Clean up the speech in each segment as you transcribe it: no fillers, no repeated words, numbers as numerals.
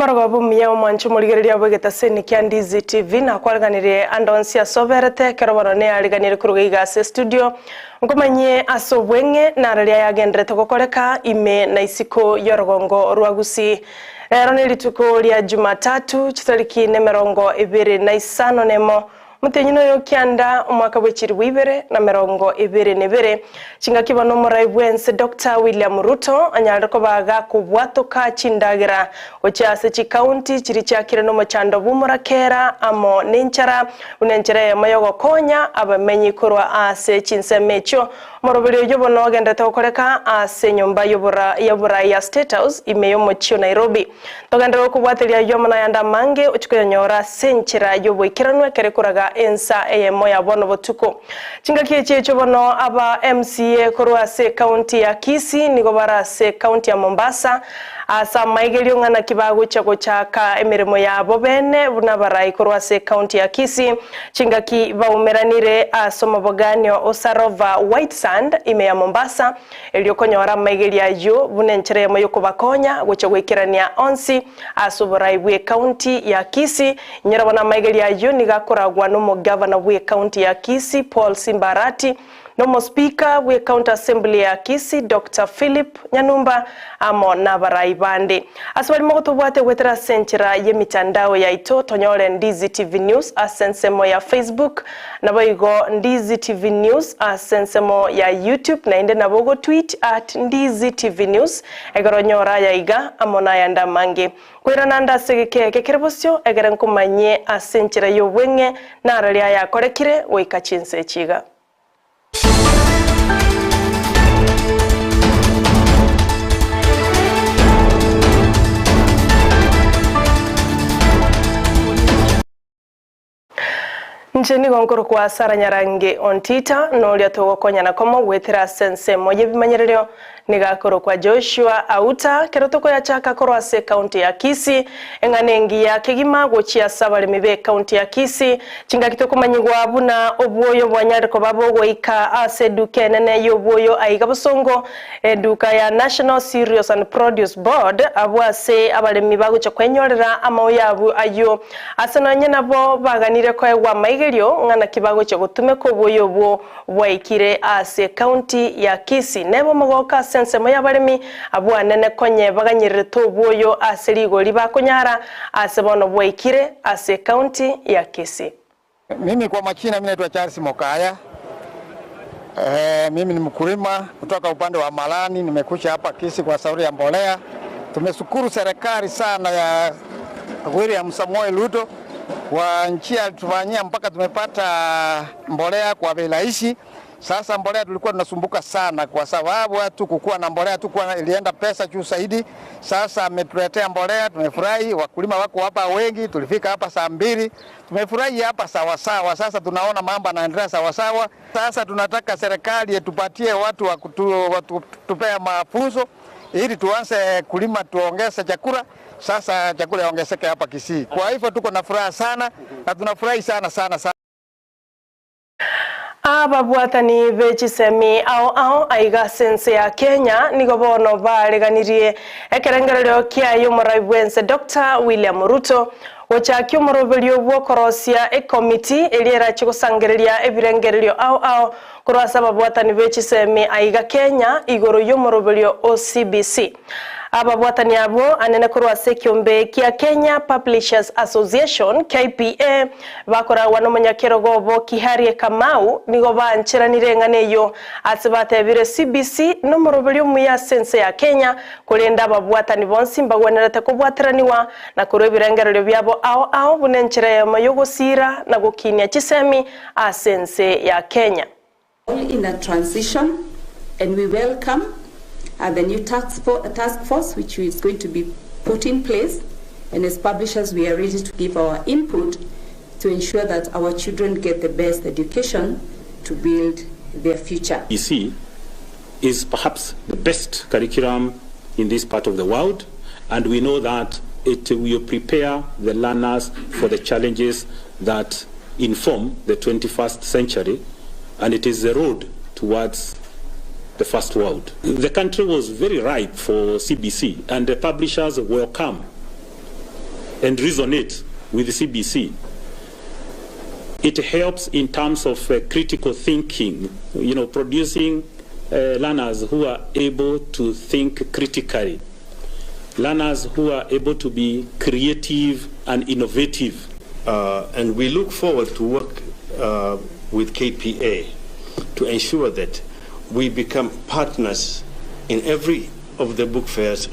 Maragobu miya mwanchu muligereria bwegeta seni kya Ndizi TV na kwariganire andonsia soberete keroboro ne ariganire kurugiga se studio ngomanye asobwenge na raria yagendrete gukoreka ime na isiko yorogongo rwa Gusii. Rero ni rituko ria Jumatatu chitariki ne 25 nemo mutenyino yo kyanda umwaka w'ekiri wibere na 2022 chinga kibano muraibwense Dr. William Ruto anyarako baga kubwatoka chindagira ocyase chi county chiri cyakire no muchando bumurakera amo ninchara unenchera mayogo konya abamenyi kurwa ase Chinsa mecho morobere yo bono gendete okoreka ase nyumba yobura ya State House imeyo mochio Nairobi togandero kubwatelia yo mana yanda mange ochikonyora senchira yoboikiranwe kerekuraga ensa emo ya bono botuko chinga kieche bono aba MCA kurwa se county ya Kisii nigo bara se county ya Mombasa asa maigelio ngana kibago chako chaka emirimo ya bobene buna barai kurwa se county ya Kisii chinga ki baumeranire asoma boganyo osarova white sand ime ya Mombasa eliokonyora maigelia yo bunenchere mo yokubakonya gocha gwekirania onsi asuborai bwe county ya Kisii nyerabona maigelia yo nigakoragwa no governor bwe county ya Kisii Paul Simbarati no speaker we county assembly ya Kisii Dr. Philip Nyanumba amo na baraibande aswali mogotubwate wetera senchira ye mitandao ya ito tonyole Ndizi TV News asensemo ya Facebook naboigo Ndizi TV News asensemo ya YouTube na inde nabogo tweet @Ndizi TV News egaronyora ya iga amo na yanda mange kwira nanda segeke kekerebosyo egerenkumanye asenchira yo bwenge na ralia ya korekire weka Chinsa echiga. Njeni gonkoro kwa Sara Nyarange Ontita no togo konya na komo wetera sense moye bimanyererio nigakoro kwa Joshua Auta kerotoko ya chaka korwa se county ya Kisii enganengi ya kigima gochia sabale mibe county ya Kisii chinga kitoko manyigwa buna obwoyo bwanyariko babo goika ase duke nene yoboyo aiga busongo duka ya National Cereals and Produce Board abwase abale mibago cha kwenyorera amaoyabu ayo asananye nabo baganire ko egwa maigerio ngana kibago cyo gutume ko boyo bwo bwaikire ase county ya Kisii nebo mogoka sense moya baremi abwanene konye baganyirire to boyo ase ligori bakonyara ase bono bwaikire ase county ya Kisii. Mimi kwa machina mimi naitwa Charles Mokaya. Mimi ni mkulima kutoka upande wa Malani, nimekuja hapa Kisii kwa sauri ya mbolea. Tumeshukuru serikali sana ya William Samoei Ruto kwa nchi alitufanyia mpaka tumepata mbolea kwa bei rahisi. Sasa mbolea tulikuwa tunasumbuka sana kwa sababu watu kukua na mbolea tu kwa ilienda pesa juu zaidi. Sasa ametuletea mbolea, tumefurahi. Wakulima wako hapa wengi, tulifika hapa saa 2. Tumefurahi hapa sawa sawa. Sasa tunaona mambo yanaendelea sawa sawa. Sasa tunataka serikali itupatie watu wa kutupea mafunzo ili tuanze kulima tuongeze chakula. Sasa chakula yaongezeke hapa Kisii. Kwa hivyo tuko na furaha sana na tunafurahi sana. Ababwatani bechisemi ao aiga sense ya Kenya nigo bono bareganirie ekerengerero kyayo muraibwense Dr. William Ruto ochakyo moroberio bwo korosia ekomiti eliera chikusangereria ebirengererio ao kurasa babwatani bechisemi aiga Kenya igoro yo moroberio OCBC ababwatani abo anene kurwa sekiombe kia Kenya Publishers Association KPA bakora wanomanyakero gobo kiharie Kamau nigo banchiranire nganeyo asibatebire CBC no moroberio muya sense ya Kenya kulenda ababwatani bonsi mbagwenerete kubwatiraniwa na kurebirengerero byabo ao bunenchire mayogo sira na gukinia chisemi a sense ya Kenya. In a transition, and we welcome the new task force which is going to be put in place, and as publishers we are ready to give our input to ensure that our children get the best education to build their future. Gusii is perhaps the best curriculum in this part of the world, and we know that it will prepare the learners for the challenges that inform the 21st century, and it is the road towards the first world. The country was very ripe for CBC, and the publishers welcome and resonate with the CBC. It helps in terms of critical thinking, producing learners who are able to think critically, learners who are able to be creative and innovative. And we look forward to work with KPA to ensure that we become partners in every of the book fairs.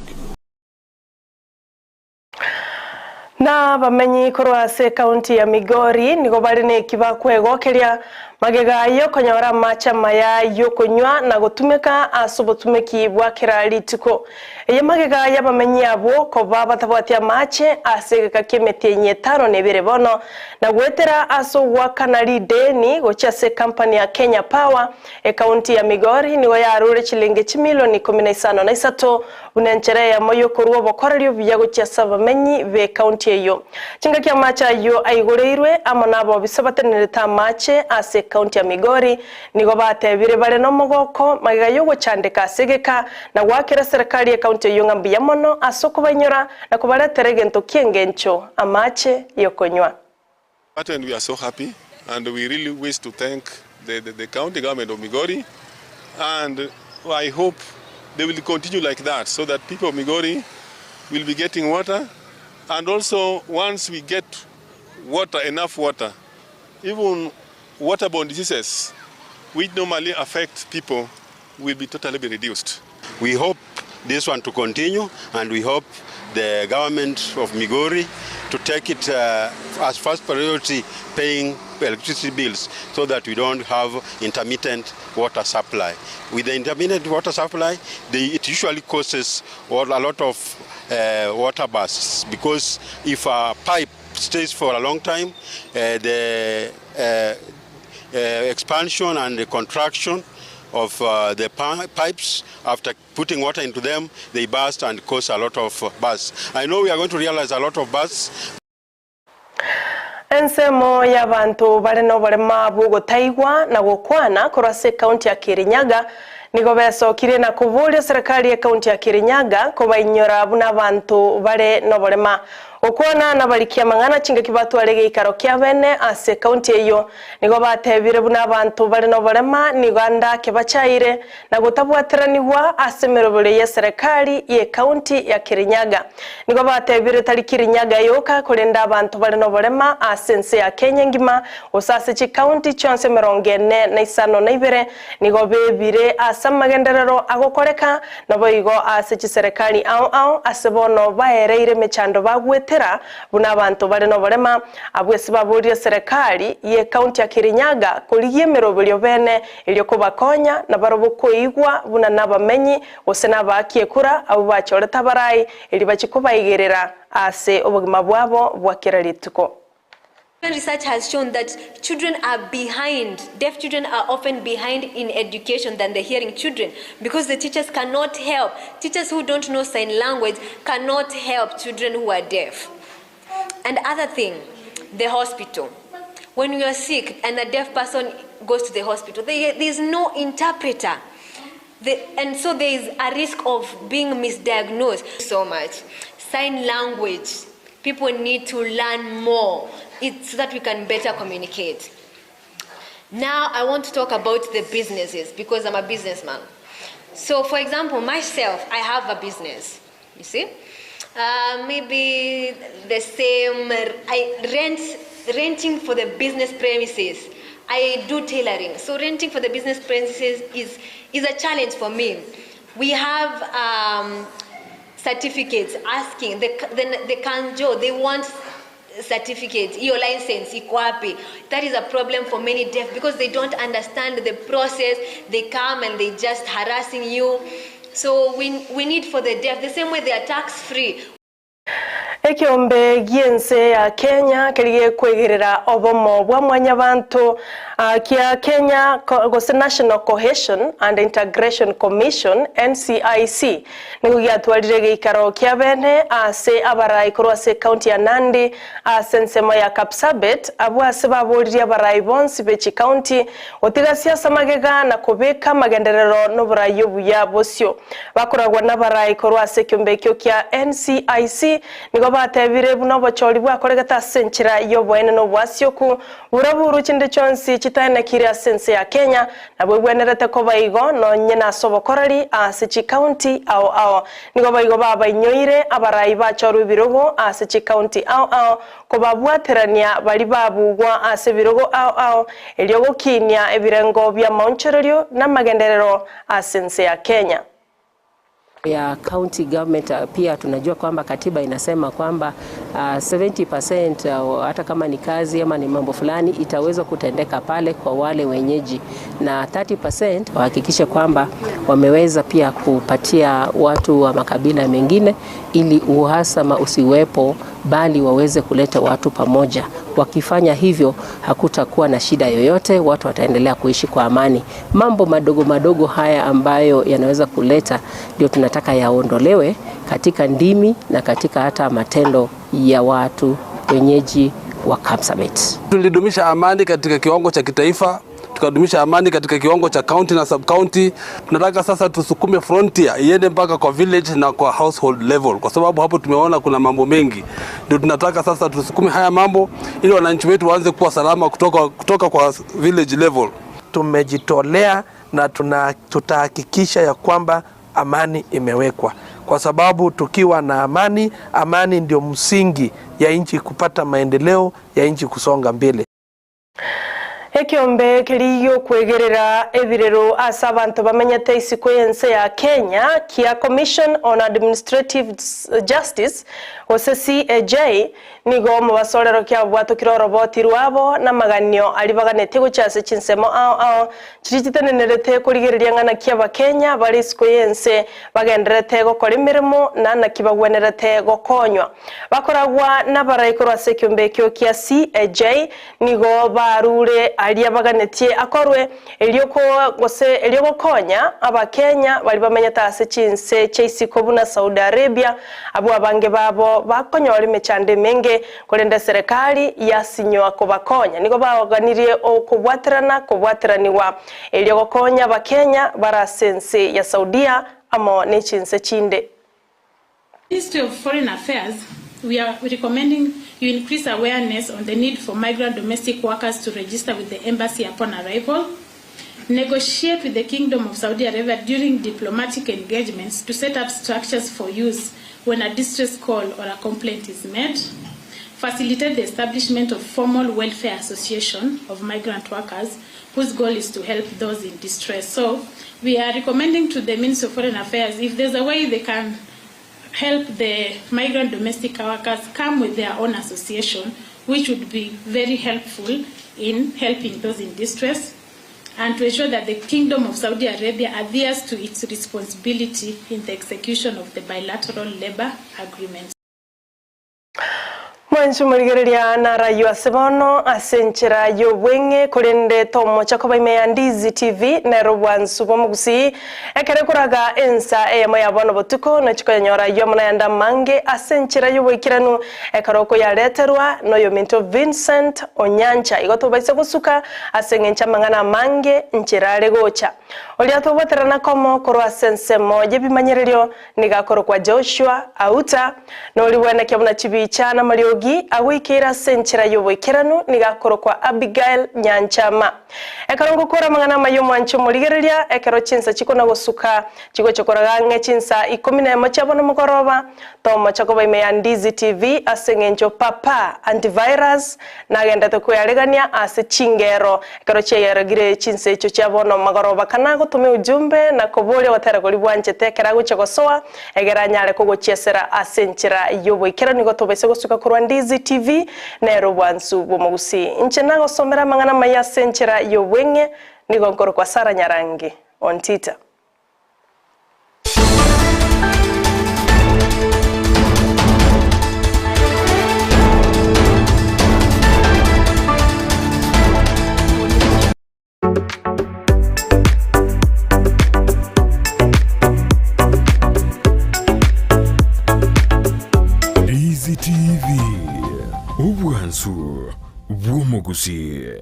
Na bamenyi kurwase kaunti ya Migori nigo bari ne kibakwegokeria magega yo konyora macha maya yo kunywa na gutumika asubutumiki bwa kiralitiko eye magega yabamenyi abo ko babatabwatia mache asegeka kemetie nyetaro nebere bono na gwetera aso wa kanali deni gochase company ya Kenya Power kaunti ya Migori nigo yarure chilingi chimilioni 13 unenchere ya moyo kuruo bokorelyo biyago chasa bamenyi be kaunti yo chinga kya macha yo aigureirwe amonabo bisabateneta mache ase kaunti ya Migori nigo batebire bare no mogoko magega yo gochandika segeka na gwakira serikali ya kaunti yo ngambiya mono asoko banyura na kubaletera gento kiengencho amache yo konywa. And we are so happy and we really wish to thank the county government of Migori, and I hope they will continue like that so that people of Migori will be getting water. And also, once we get water, enough water, even waterborne diseases, which normally affect people, will be totally reduced. We hope this one to continue, and we hope the government of Migori to take it as first priority, paying electricity bills, so that we don't have intermittent water supply. With the intermittent water supply, it usually causes a lot of water bursts, because if a pipe stays for a long time, the expansion and the contraction of the pipes, after putting water into them, they burst and cause a lot of bursts. I know we are going to realize a lot of bursts. Ensemo ya bantu bale no barema bwo taigwa na gukwana kurase kaunti ya Kirinyaga nigo besokire na kuvulia serikali ya kaunti ya Kirinyaga ko bainyora buna bantu bale no barema okwana na balikia mangana chinga kibatu alege ikaro kya bene ase kaunti eyo nigo batebire buna bantu bale no barema niganda kebachaire na gutabwateraniwa asemero bole ya serikali ye kaunti ya Kirinyaga nigo batebire tali Kirinyaga yoka kulenda abantu bale no barema asense ya Kenya ngima osase chi kaunti chonse merongene na isano na ibere nigo bebire asamagenderero agokoreka nabo igo ase chi serikali au asebono baereire mechando bagwe tera buna abantu bale no barema abwese baburia serikali ye kaunti ya Kirinyaga kuliye merobelyo bene ilyo kubakonya na barobuko igwa buna nabamenyi osena bakie kura abo bachoreta barai ili bachikubayigerera ase obugima bwabo bwakiralituko. Research has shown that children are behind, deaf children are often behind in education than the hearing children, because the teachers cannot help. Teachers who don't know sign language cannot help children who are deaf. And other thing, the hospital. When you are sick and a deaf person goes to the hospital, there is no interpreter. And so there is a risk of being misdiagnosed. So much. Sign language. People need to learn more so that we can better communicate. Now I want to talk about the businesses, because I'm a businessman. So for example, myself, I have a business, you see. Maybe the same, renting for the business premises. I do tailoring. So renting for the business premises is a challenge for me. We have certificates asking, the kanjo, they want certificate, your license, ikwapi. That is a problem for many deaf, because they don't understand the process. They come and they just harassing you. So we need for the deaf, the same way they are tax free. Ekiombe giense ya Kenya kiriye kwegerera obomo bwa mwanyabantu kia Kenya National Cohesion and Integration Commission NCIC nigo giatwarire giikaro kia bene ase abarai korwa ase county ya Nandi ase nsemo ya Kapsabet abo ase baburiria abarai bonsi bechi county otiga siasa magega na kubeka magenderero no burayi obuya bosio bakoragwa n'abarai korwa ase kyombekyo kia NCIC nigo batebire buno bochori bwakoregeta ase nchira yobwene no bwasioku buraburu chinde chonsi chitaine kiria sense ya Kenya na bwenerete ko baigo no nyena sobokorari ase chi county ao nigo baigo baba inyoire abarai bachoru birogo ase chi county ao ko babwaterania bali babugwa ase birogo ao eliogo kinya ebirengo bya maunchererio na magenderero ase nse ya Kenya ya county government. Pia tunajua kwamba katiba inasema kwamba 70% hata kama ni kazi ama ni mambo fulani itaweza kutendeka pale kwa wale wenyeji, na 30% wahakikishe kwamba wameweza pia kupatia watu wa makabila mengine ili uhasama usiwepo, bali waweze kuleta watu pamoja. Wakifanya hivyo hakutakuwa na shida yoyote, watu wataendelea kuishi kwa amani. Mambo madogo madogo haya ambayo yanaweza kuleta ndio tunataka yaondolewe katika ndimi na katika hata matendo ya watu wenyeji wa Kapsabet. Tulidumisha amani katika kiwango cha kitaifa, tukadumisha amani katika kiwango cha county na sub county. Tunataka sasa tusukume frontier iende mpaka kwa village na kwa household level, kwa sababu hapo tumeona kuna mambo mengi. Ndio tunataka sasa tusukume haya mambo ili wananchi wetu waanze kuwa salama kutoka kwa village level. Tumejitolea na tutahakikisha ya kwamba amani imewekwa, kwa sababu tukiwa na amani ndio msingi ya nchi kupata maendeleo, ya nchi kusonga mbele. Ekiombe kiriyo kwegerera ebirero asa abantu bamenyete isiko yense ya Kenya kia Commission on Administrative Justice ose CAJ nigo mu basorero kya bwato kiroro boti rwabo na maganyo ali baganete gucyase Chinsemo kirigitenerete kurigereria ngana kia bakenya bari isiko yense bagenderete gukora imirimo na kibagwenerete gukonywa bakoragwa n'abarayikoro ase kiombe kyo kia CAJ nigo barure alia baganetie akorwe elio konya abakenya bali bamenyeta ase Chinse cheisiko buna Saudi Arabia abo abange babo bakonya bali mechande menge kolenda serikali yasinyoa ko bakonya nigo baganirie kubwateraniwa elio konya bakenya bara sense ya Saudia amo ne Chinse chinde. Ministry of Foreign Affairs, we are recommending you increase awareness on the need for migrant domestic workers to register with the embassy upon arrival, negotiate with the Kingdom of Saudi Arabia during diplomatic engagements to set up structures for use when a distress call or a complaint is made, facilitate the establishment of formal welfare association of migrant workers whose goal is to help those in distress. So we are recommending to the Ministry of Foreign Affairs, if there's a way they can help the migrant domestic workers come with their own association, which would be very helpful in helping those in distress, and to ensure that the Kingdom of Saudi Arabia adheres to its responsibility in the execution of the bilateral labor agreements. Mwanchu murigereria na rayo asebono asenchera yobwenge kurende tomo chakoba ime Ndizi TV na robwansu bomugusii ekere kuraga ensa eyamo yabono botuko na chiko nyora yomna yanda mange asenchera yobwikiranu ekaroko yareterwa no yominto Vincent Onyancha igoto baise gusuka asengencha mangana mange nchirare gocha olia tobaterana komo koro asensemo yebimanyererio nigakoro kwa Joshua Auta no liwena kyabuna chibicha na Mariogi awikira senchira yobwekeranu nigakoro kwa Abigail Nyanchama ekarongo kora mangana mayo mwancho murigereria ekero Chinsa chiko na gosuka chiko chokoragange Chinsa Ikomi na mochabono mugoroba tomo chakoba ime Ndizi TV asengencho papa antivirus na genda to kuyaregania ase chingero ekero cheyaragire Chinsa icho chabono magoroba kana gutume ujumbe na kobole watera kuri bwanje tekera guche gosoa egeranyare kugochesera asenchira yobwekeranu gotobese gosuka kurwa Ndizi TV na robwansu bomugusii inche nago somera mangana maya senchira yobwenge nigonkoro kwa Sara Nyarange Ontita. Mansu, Gusii.